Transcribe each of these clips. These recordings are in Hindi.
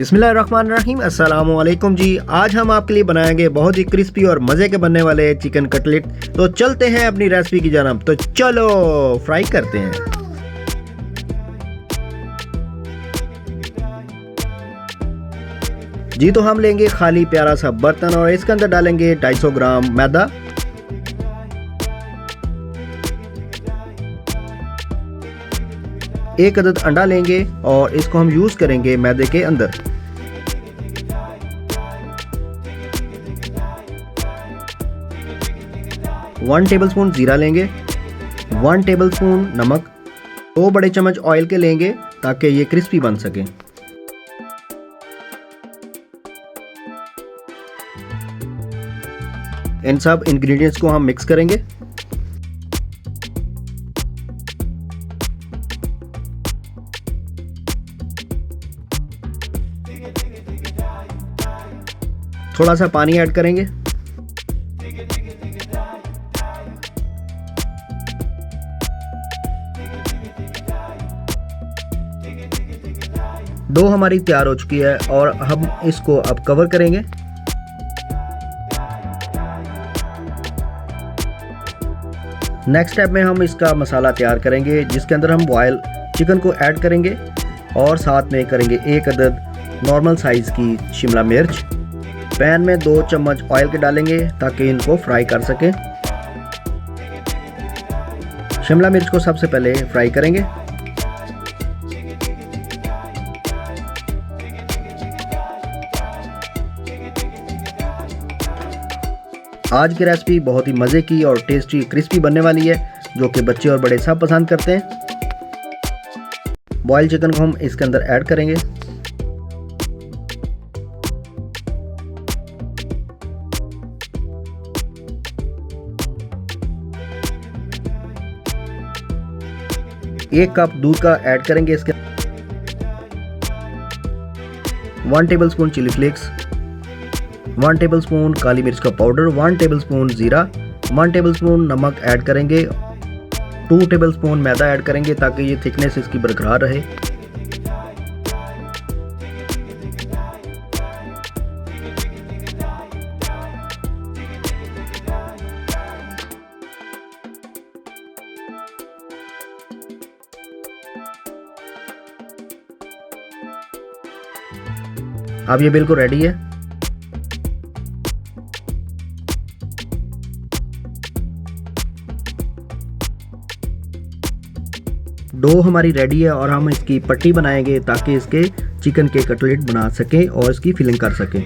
बिस्मिल्लाहिर्रहमानिर्रहीम अस्सलाम वालेकुम जी। आज हम आपके लिए बनाएंगे बहुत ही क्रिस्पी और मज़े के बनने वाले चिकन कटलेट। तो चलते हैं अपनी रेसिपी की जानब। तो चलो फ्राई करते हैं। जी तो हम लेंगे खाली प्यारा सा बर्तन और इसके अंदर डालेंगे 250 ग्राम मैदा, एक अदद अंडा लेंगे और इसको हम यूज़ करेंगे मैदे के अंदर। वन टेबलस्पून जीरा लेंगे, 1 टेबलस्पून नमक, 2 बड़े चम्मच ऑयल के लेंगे ताकि ये क्रिस्पी बन सके। इन सब इंग्रेडिएंट्स को हम मिक्स करेंगे। थोड़ा सा पानी ऐड करेंगे। डो हमारी तैयार हो चुकी है और हम इसको अब कवर करेंगे। नेक्स्ट स्टेप में हम इसका मसाला तैयार करेंगे जिसके अंदर हम बॉयल चिकन को ऐड करेंगे और साथ में करेंगे 1 अदद नॉर्मल साइज़ की शिमला मिर्च। पैन में 2 चम्मच ऑयल के डालेंगे ताकि इनको फ्राई कर सकें। शिमला मिर्च को सबसे पहले फ्राई करेंगे। आज की रेसिपी बहुत ही मज़े की और टेस्टी क्रिस्पी बनने वाली है जो कि बच्चे और बड़े सब पसंद करते हैं। बॉयल चिकन को हम इसके अंदर ऐड करेंगे। एक कप दूध का ऐड करेंगे इसके। 1 टेबलस्पून चिली फ्लेक्स, 1 टेबलस्पून काली मिर्च का पाउडर, 1 टेबलस्पून जीरा, 1 टेबलस्पून नमक ऐड करेंगे, 2 टेबलस्पून मैदा ऐड करेंगे ताकि ये थिकनेस इसकी बरकरार रहे। अब ये बिल्कुल रेडी है। डो हमारी रेडी है और हम इसकी पट्टी बनाएंगे ताकि इसके चिकन के कटलेट बना सकें और इसकी फिलिंग कर सकें।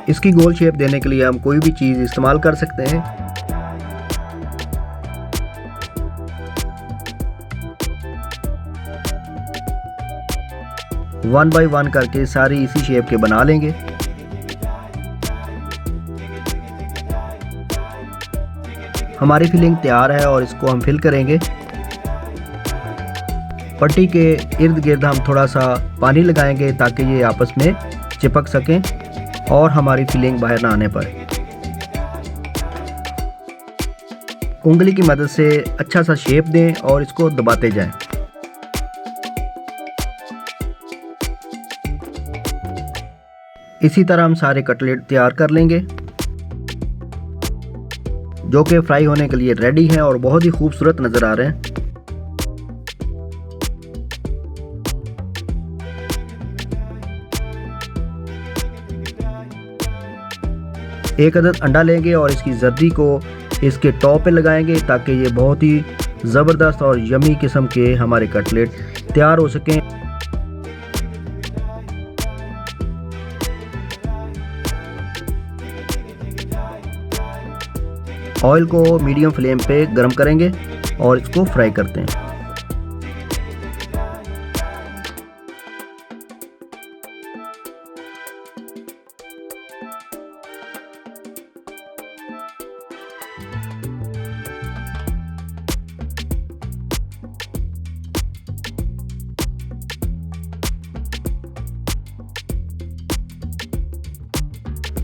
इसकी गोल शेप देने के लिए हम कोई भी चीज़ इस्तेमाल कर सकते हैं। वन बाय वन करके सारी इसी शेप के बना लेंगे। हमारी फिलिंग तैयार है और इसको हम फिल करेंगे। पट्टी के इर्द गिर्द हम थोड़ा सा पानी लगाएंगे ताकि ये आपस में चिपक सकें और हमारी फिलिंग बाहर ना आने पाए। उंगली की मदद से अच्छा सा शेप दें और इसको दबाते जाएं। इसी तरह हम सारे कटलेट तैयार कर लेंगे जो कि फ्राई होने के लिए रेडी हैं और बहुत ही खूबसूरत नज़र आ रहे हैं। एक अदद अंडा लेंगे और इसकी जर्दी को इसके टॉप पे लगाएंगे ताकि ये बहुत ही ज़बरदस्त और यमी किस्म के हमारे कटलेट तैयार हो सकें। ऑयल को मीडियम फ्लेम पे गर्म करेंगे और इसको फ्राई करते हैं।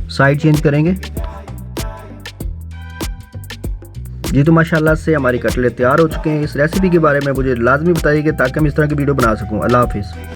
साइड चेंज करेंगे। जी तो माशाल्लाह से हमारी कटलेट तैयार हो चुके हैं। इस रेसिपी के बारे में मुझे लाजमी बताइएगा ताकि हम इस तरह की वीडियो बना सकूं। अल्लाह हाफिज़।